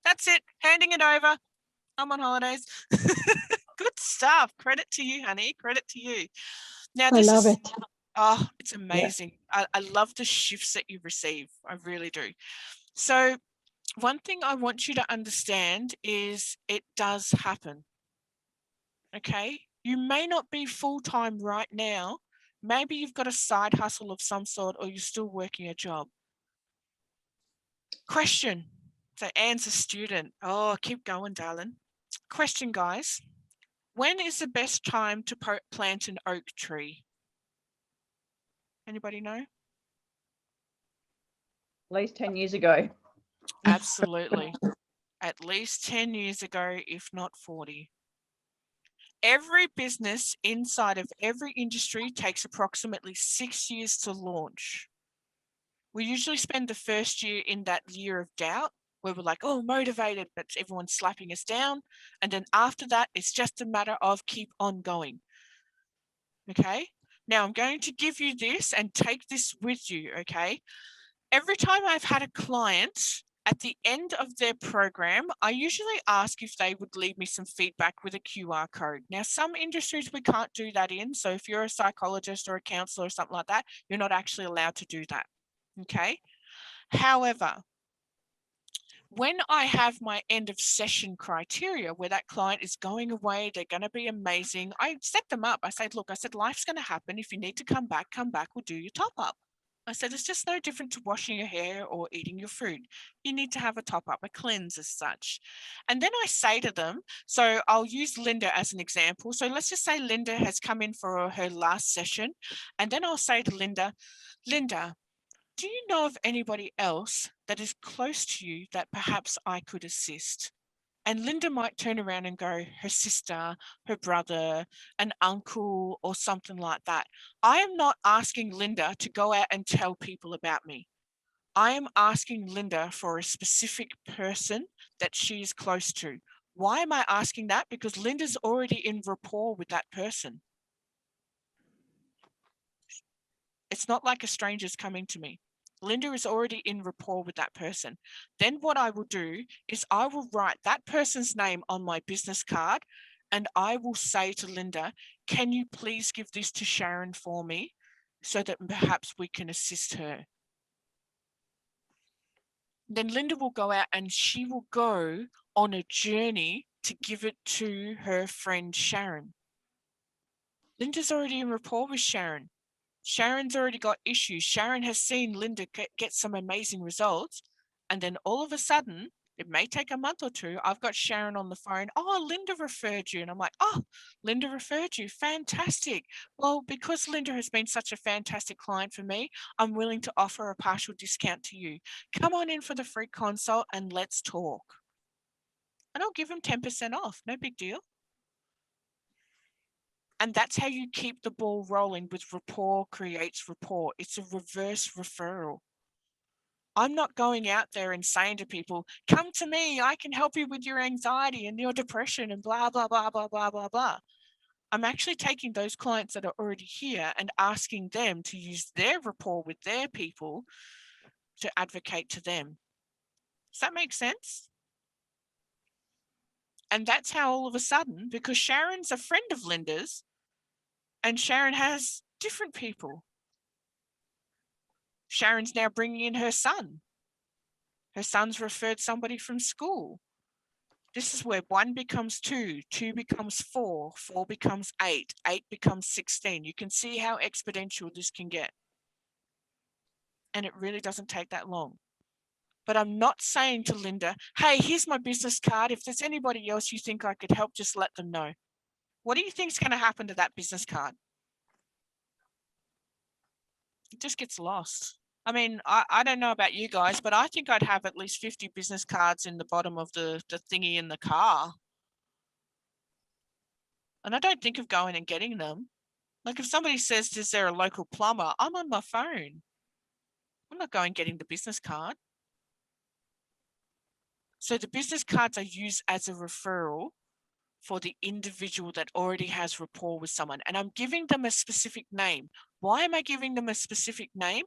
S1: That's it. Handing it over. I'm on holidays. Good stuff. Credit to you, honey. Credit to you. Now,
S5: I love it.
S1: Oh, it's amazing. I love the shifts that you receive. I really do. So one thing I want you to understand is it does happen. Okay? You may not be full-time right now. Maybe you've got a side hustle of some sort, or you're still working a job. Question. So Anne's a student. Oh, keep going, darling. Question, guys. When is the best time to plant an oak tree? Anybody know?
S2: At least 10 years ago.
S1: Absolutely. At least 10 years ago, if not 40. Every business inside of every industry takes approximately 6 years to launch. We usually spend the first year in that year of doubt where we're like, oh, motivated, but everyone's slapping us down. And then after that, it's just a matter of keep on going. Okay. Now I'm going to give you this and take this with you. Okay. Every time I've had a client at the end of their program, I usually ask if they would leave me some feedback with a QR code. Now, some industries we can't do that in. So if you're a psychologist or a counselor or something like that, you're not actually allowed to do that. Okay. However, when I have my end of session criteria where that client is going away, they're going to be amazing, I set them up. I said, look, I said, life's going to happen. If you need to come back, we'll do your top up. I said, it's just no different to washing your hair or eating your food. You need to have a top up, a cleanse as such. And then I say to them, so I'll use Linda as an example. So let's just say Linda has come in for her last session. And then I'll say to Linda, do you know of anybody else that is close to you that perhaps I could assist? And Linda might turn around and go, her sister, her brother, an uncle, or something like that. I am not asking Linda to go out and tell people about me. I am asking Linda for a specific person that she is close to. Why am I asking that? Because Linda's already in rapport with that person. It's not like a stranger's coming to me. Linda is already in rapport with that person. Then what I will do is I will write that person's name on my business card and I will say to Linda, can you please give this to Sharon for me so that perhaps we can assist her? Then Linda will go out and she will go on a journey to give it to her friend Sharon. Linda's already in rapport with Sharon. Sharon's already got issues. Sharon has seen Linda get some amazing results. And then all of a sudden, it may take a month or two, I've got Sharon on the phone. Oh, Linda referred you. And I'm like, oh, Linda referred you. Fantastic. Well, because Linda has been such a fantastic client for me, I'm willing to offer a partial discount to you. Come on in for the free consult and let's talk. And I'll give them 10% off. No big deal. And that's how you keep the ball rolling with rapport creates rapport. It's a reverse referral. I'm not going out there and saying to people, come to me, I can help you with your anxiety and your depression and blah, blah, blah, blah, blah, blah, blah. I'm actually taking those clients that are already here and asking them to use their rapport with their people to advocate to them. Does that make sense? And that's how all of a sudden, because Sharon's a friend of Linda's, and Sharon has different people. Sharon's now bringing in her son. Her son's referred somebody from school. This is where 1 becomes 2, 2 becomes 4, 4 becomes 8, 8 becomes 16. You can see how exponential this can get. And it really doesn't take that long. But I'm not saying to Linda, hey, here's my business card. If there's anybody else you think I could help, just let them know. What do you think is going to happen to that business card? It just gets lost. I mean, I don't know about you guys, but I think I'd have at least 50 business cards in the bottom of the thingy in the car. And I don't think of going and getting them. Like if somebody says, is there a local plumber? I'm on my phone. I'm not going getting the business card. So the business cards are used as a referral for the individual that already has rapport with someone. And I'm giving them a specific name. Why am I giving them a specific name?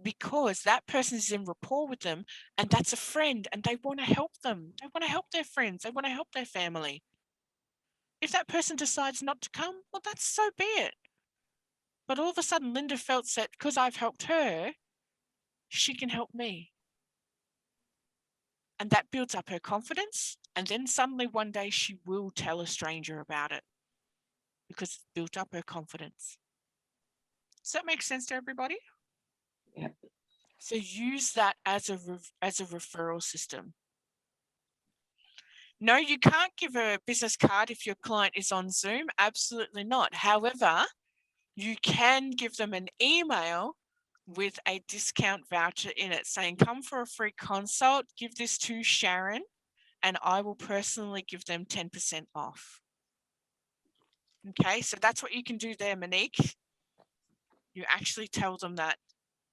S1: Because that person is in rapport with them and that's a friend and they want to help them. They want to help their friends. They want to help their family. If that person decides not to come, well, that's so be it. But all of a sudden, Linda felt that because I've helped her, she can help me. And that builds up her confidence. And then suddenly one day she will tell a stranger about it because it's built up her confidence. Does that make sense to everybody?
S2: Yep.
S1: So use that as a referral system. No, you can't give a business card if your client is on Zoom. Absolutely not. However, you can give them an email with a discount voucher in it saying, come for a free consult, give this to Sharon, and I will personally give them 10% off. Okay, so that's what you can do there, Monique. You actually tell them that.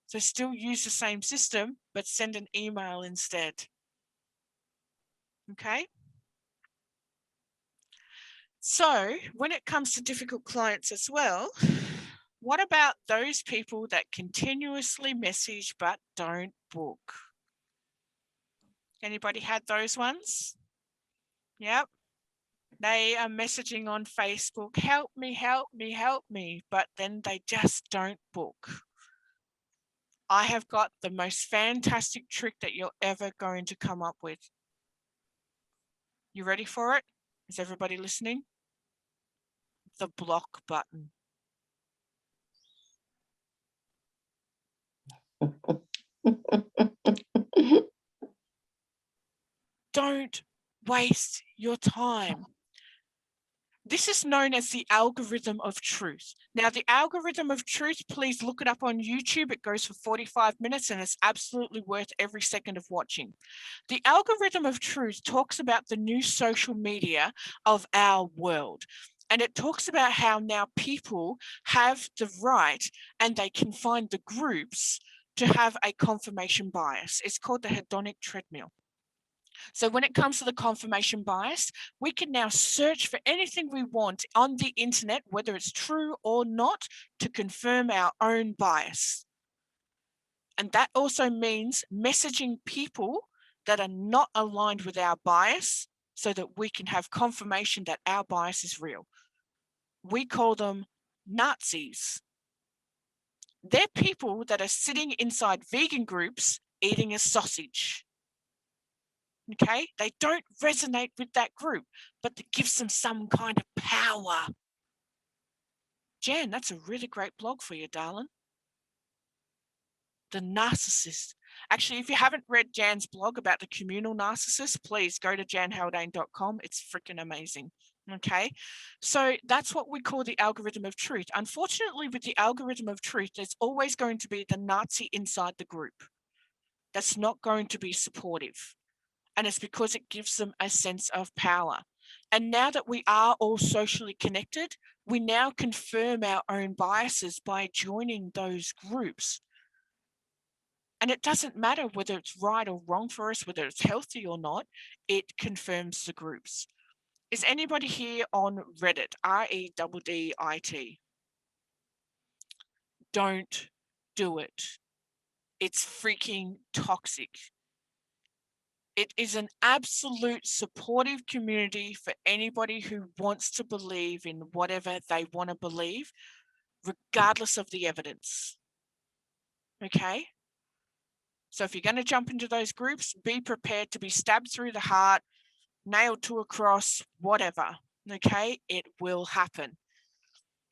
S1: So still use the same system, but send an email instead. Okay. So when it comes to difficult clients as well, what about those people that continuously message but don't book? Anybody had those ones? Yep. They are messaging on Facebook, help me, help me, help me, but then they just don't book. I have got the most fantastic trick that you're ever going to come up with. You ready for it? Is everybody listening? The block button. Don't waste your time. This is known as the algorithm of truth. Now, the algorithm of truth, please look it up on YouTube. It goes for 45 minutes and it's absolutely worth every second of watching. The algorithm of truth talks about the new social media of our world. And it talks about how now people have the right and they can find the groups to have a confirmation bias. It's called the hedonic treadmill. So when it comes to the confirmation bias, we can now search for anything we want on the internet, whether it's true or not, to confirm our own bias. And that also means messaging people that are not aligned with our bias so that we can have confirmation that our bias is real. We call them Nazis. They're people that are sitting inside vegan groups eating a sausage. Okay, they don't resonate with that group, but it gives them some kind of power. Jan, that's a really great blog for you, darling. The narcissist. Actually, if you haven't read Jan's blog about the communal narcissist, please go to janhaldane.com. It's freaking amazing. Okay, so that's what we call the algorithm of truth. Unfortunately, with the algorithm of truth, there's always going to be the Nazi inside the group. That's not going to be supportive. And it's because it gives them a sense of power. And now that we are all socially connected, we now confirm our own biases by joining those groups. And it doesn't matter whether it's right or wrong for us, whether it's healthy or not, it confirms the groups. Is anybody here on Reddit? Reddit. Don't do it. It's freaking toxic. It is an absolute supportive community for anybody who wants to believe in whatever they want to believe, regardless of the evidence. Okay? So if you're going to jump into those groups, be prepared to be stabbed through the heart, nailed to a cross, whatever. Okay? It will happen.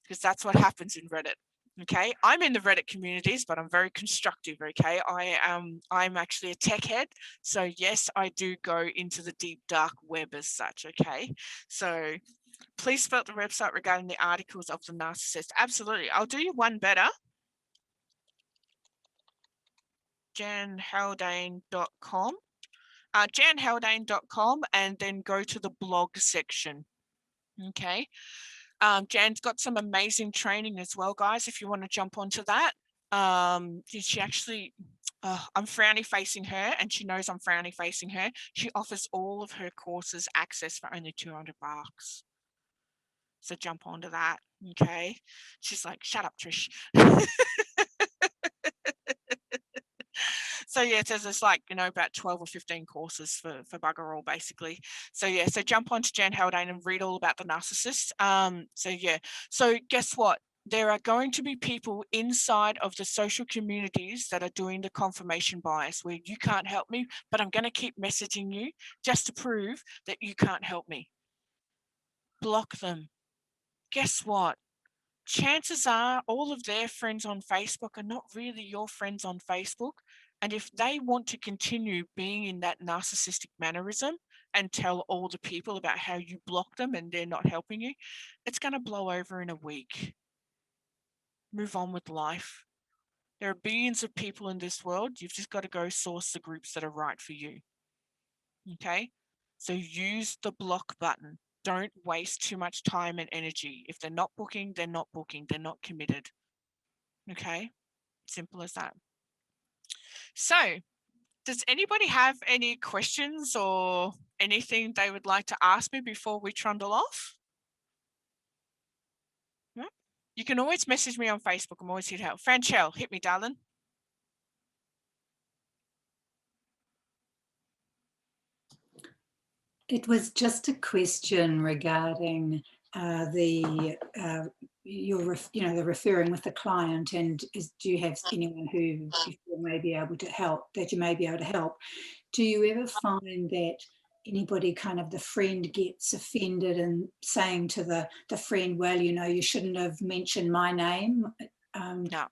S1: Because that's what happens in Reddit. Okay, I'm in the Reddit communities, but I'm very constructive. Okay, I'm actually a tech head, so yes, I do go into the deep dark web as such. Okay, so please spell the website regarding the articles of the narcissist. Absolutely, I'll do you one better. janhaldane.com, janhaldane.com, and then go to the blog section. Okay. Jan's got some amazing training as well, guys, if you want to jump onto that. She actually, I'm frowny facing her, and she knows I'm frowny facing her. She offers all of her courses access for only $200. So jump onto that. Okay. She's like, shut up, Trish. So yeah, there's like, about 12 or 15 courses for bugger all, basically. So yeah, so jump onto Jan Haldane and read all about the narcissist. So yeah, so guess what? There are going to be people inside of the social communities that are doing the confirmation bias where you can't help me, but I'm going to keep messaging you just to prove that you can't help me. Block them. Guess what? Chances are all of their friends on Facebook are not really your friends on Facebook. And if they want to continue being in that narcissistic mannerism and tell all the people about how you block them and they're not helping you, it's going to blow over in a week. Move on with life. There are billions of people in this world. You've just got to go source the groups that are right for you. Okay? So use the block button. Don't waste too much time and energy. If they're not booking, they're not booking. They're not committed. Okay? Simple as that. So, does anybody have any questions or anything they would like to ask me before we trundle off? No? You can always message me on Facebook. I'm always here to help. Franchelle, hit me, darling.
S6: It was just a question regarding the referring with the client, and do you have anyone who you feel may be able to help, that you may be able to help? Do you ever find that anybody, kind of the friend, gets offended and saying to the friend, well, you shouldn't have mentioned my name?
S1: No.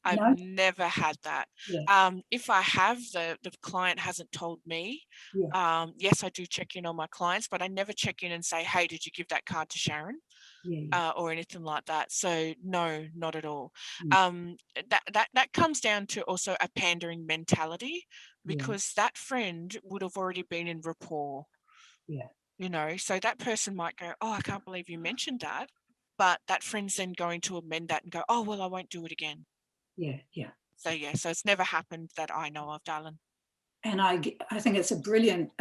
S1: I've
S6: No?
S1: never had that.
S6: Yeah.
S1: If I have, the client hasn't told me.
S6: Yeah.
S1: Yes, I do check in on my clients, but I never check in and say, hey, did you give that card to Sharon?
S6: Yeah.
S1: Or anything like that. So no, not at all.
S6: Mm.
S1: That comes down to also a pandering mentality,
S6: Yeah.
S1: because that friend would have already been in rapport.
S6: Yeah.
S1: So that person might go, oh, I can't believe you mentioned that. But that friend's then going to amend that and go, oh, well, I won't do it again.
S6: Yeah. Yeah.
S1: So yeah, so it's never happened that I know of, darling.
S6: And I think it's a brilliant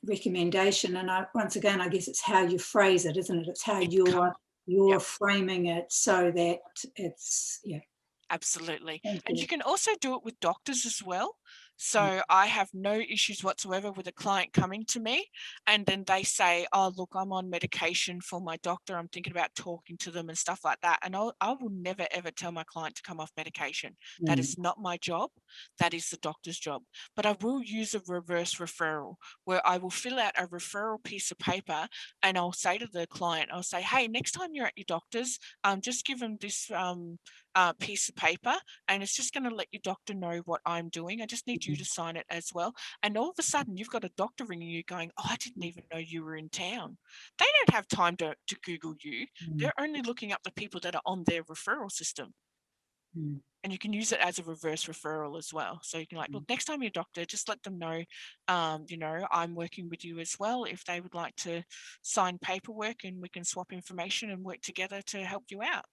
S6: recommendation. And once again, I guess it's how you phrase it, isn't it? It's how you're
S1: Yep.
S6: framing it so that it's, yeah.
S1: Absolutely.
S6: Thank
S1: And
S6: you.
S1: you can also do it with doctors as well. So I have no issues whatsoever with a client coming to me and then they say, oh, look, I'm on medication for my doctor. I'm thinking about talking to them and stuff like that. And I will never, ever tell my client to come off medication. That is not my job. That is the doctor's job. But I will use a reverse referral where I will fill out a referral piece of paper and I'll say to the client, I'll say, hey, next time you're at your doctor's, just give them this piece of paper and it's just going to let your doctor know what I'm doing. I just need you to sign it as well. And all of a sudden you've got a doctor ringing you going, oh, I didn't even know you were in town. They don't have time to Google you. They're only looking up the people that are on their referral system. And you can use it as a reverse referral as well. So you can look, next time you're a doctor, just let them know, I'm working with you as well. If they would like to sign paperwork and we can swap information and work together to help you out.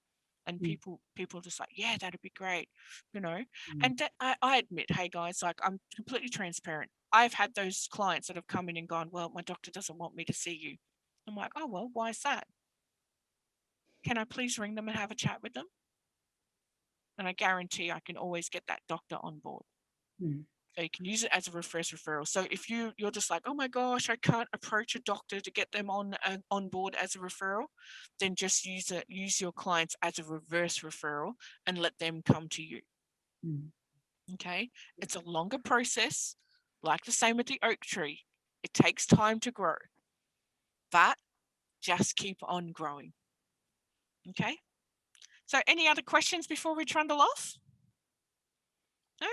S1: And people just like, yeah, that'd be great, And that, I admit, hey guys, like I'm completely transparent. I've had those clients that have come in and gone, well, my doctor doesn't want me to see you. I'm like, oh, well, why is that? Can I please ring them and have a chat with them? And I guarantee I can always get that doctor on board. So you can use it as a reverse referral. So if you're just like, oh my gosh, I can't approach a doctor to get them on board as a referral, then just use your clients as a reverse referral and let them come to you. Okay, it's a longer process, like the same with the oak tree. It takes time to grow, but just keep on growing. Okay. So any other questions before we trundle off? No.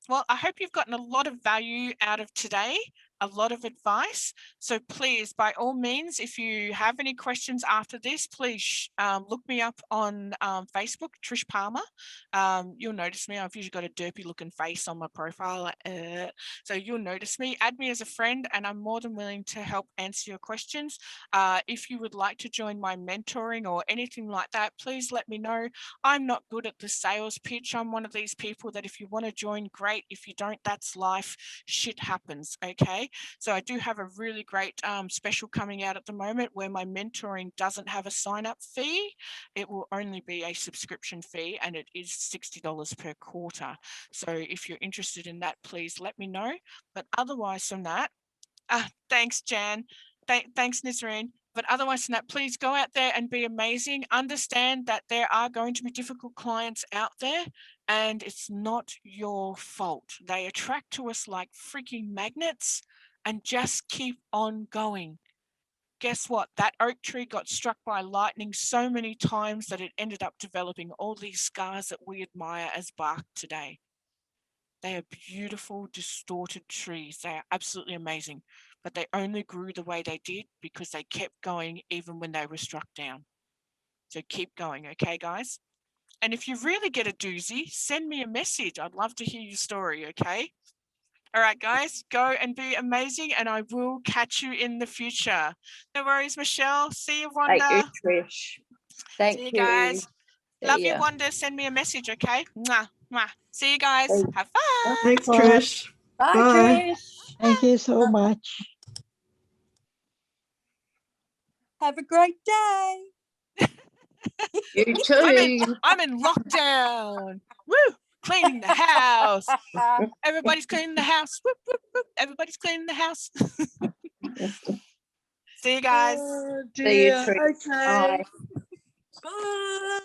S1: Well, I hope you've gotten a lot of value out of today. a lot of advice. So please, by all means, if you have any questions after this, please look me up on Facebook, Trish Palmer. You'll notice me. I've usually got a derpy looking face on my profile. So you'll notice me. Add me as a friend, and I'm more than willing to help answer your questions. If you would like to join my mentoring or anything like that, please let me know. I'm not good at the sales pitch. I'm one of these people that if you want to join, great. If you don't, that's life. Shit happens, okay? So I do have a really great special coming out at the moment where my mentoring doesn't have a sign-up fee. It will only be a subscription fee, and it is $60 per quarter. So if you're interested in that, please let me know. But otherwise from that, thanks, Jan. Thanks, Nisreen. But otherwise than that, please go out there and be amazing. Understand that there are going to be difficult clients out there, and it's not your fault. They attract to us like freaking magnets, and just keep on going. Guess what? That oak tree got struck by lightning so many times that it ended up developing all these scars that we admire as bark today. They are beautiful, distorted trees. They are absolutely amazing, but they only grew the way they did because they kept going even when they were struck down. So keep going, okay, guys? And if you really get a doozy, send me a message. I'd love to hear your story, okay? All right, guys, go and be amazing, and I will catch you in the future. No worries, Michelle. See you, Wanda.
S2: Thank you, Trish. Thank
S1: See
S2: you.
S1: you, guys.
S2: See
S1: Love you,
S2: ya.
S1: Wanda. Send me a message, okay? Mwah, mwah. See you guys.
S2: Bye.
S1: Have fun.
S2: Thanks,
S5: Bye.
S2: Trish.
S7: Bye,
S2: Bye.
S7: Trish.
S5: Thank you so much.
S7: Have a great day.
S2: You too.
S1: I'm in lockdown. Woo! Cleaning the house. Everybody's cleaning the house. Whoop, whoop, whoop. Everybody's cleaning the house. See you guys.
S2: See you, Trish. Bye.
S7: Bye.